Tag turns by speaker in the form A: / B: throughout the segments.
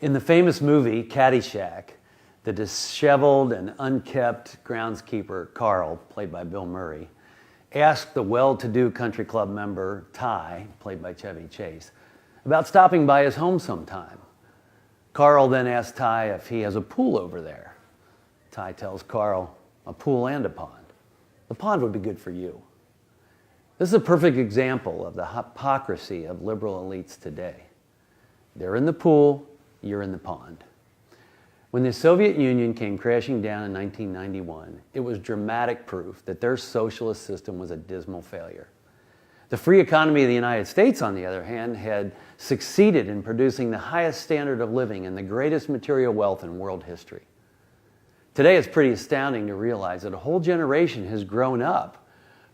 A: In the famous movie Caddyshack, the disheveled and unkept groundskeeper Carl, played by Bill Murray, asked the well-to-do country club member Ty, played by Chevy Chase, about stopping by his home sometime. Carl then asks Ty if he has a pool over there. Ty tells Carl, a pool and a pond. The pond would be good for you. This is a perfect example of the hypocrisy of liberal elites today. They're in the pool, you're in the pond. When the Soviet Union came crashing down in 1991, it was dramatic proof that their socialist system was a dismal failure. The free economy of the United States, on the other hand, had succeeded in producing the highest standard of living and the greatest material wealth in world history. Today, it's pretty astounding to realize that a whole generation has grown up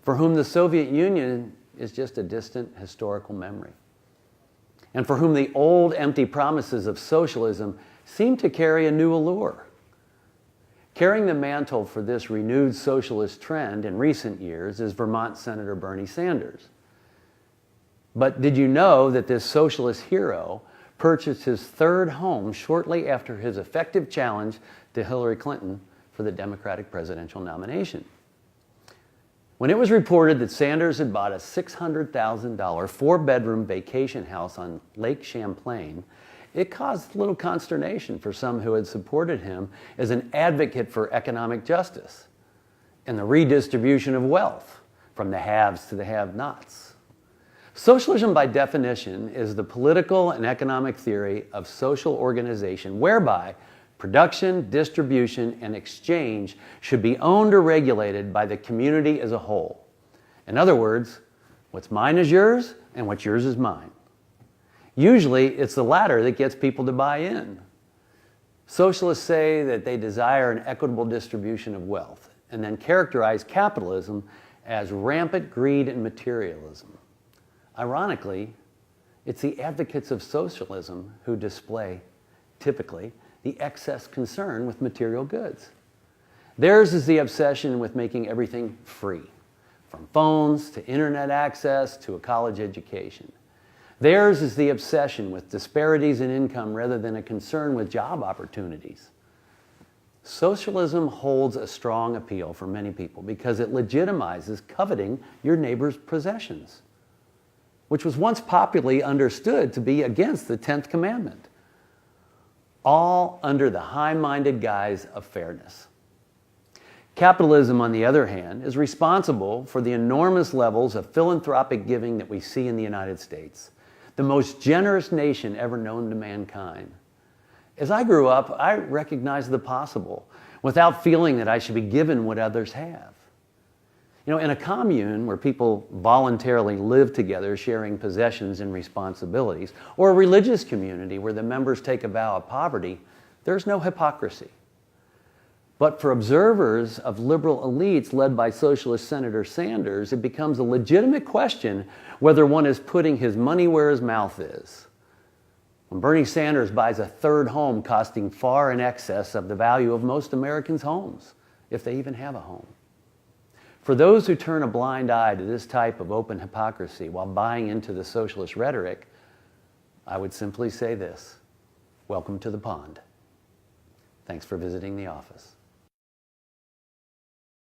A: for whom the Soviet Union is just a distant historical memory, and for whom the old, empty promises of socialism seem to carry a new allure. Carrying the mantle for this renewed socialist trend in recent years is Vermont Senator Bernie Sanders. But did you know that this socialist hero purchased his third home shortly after his effective challenge to Hillary Clinton for the Democratic presidential nomination? When it was reported that Sanders had bought a $600,000 four-bedroom vacation house on Lake Champlain, it caused little consternation for some who had supported him as an advocate for economic justice and the redistribution of wealth from the haves to the have-nots. Socialism, by definition, is the political and economic theory of social organization whereby production, distribution, and exchange should be owned or regulated by the community as a whole. In other words, what's mine is yours, and what's yours is mine. Usually, it's the latter that gets people to buy in. Socialists say that they desire an equitable distribution of wealth, and then characterize capitalism as rampant greed and materialism. Ironically, it's the advocates of socialism who display, typically, the excess concern with material goods. Theirs is the obsession with making everything free, from phones to internet access to a college education. Theirs is the obsession with disparities in income rather than a concern with job opportunities. Socialism holds a strong appeal for many people because it legitimizes coveting your neighbor's possessions, which was once popularly understood to be against the 10th commandment, all under the high-minded guise of fairness. Capitalism, on the other hand, is responsible for the enormous levels of philanthropic giving that we see in the United States, the most generous nation ever known to mankind. As I grew up, I recognized the possible without feeling that I should be given what others have. You know, in a commune where people voluntarily live together, sharing possessions and responsibilities, or a religious community where the members take a vow of poverty, there's no hypocrisy. But for observers of liberal elites led by Socialist Senator Sanders, it becomes a legitimate question whether one is putting his money where his mouth is. When Bernie Sanders buys a third home costing far in excess of the value of most Americans' homes, if they even have a home. For those who turn a blind eye to this type of open hypocrisy while buying into the socialist rhetoric, I would simply say this: welcome to the pond. Thanks for visiting the office.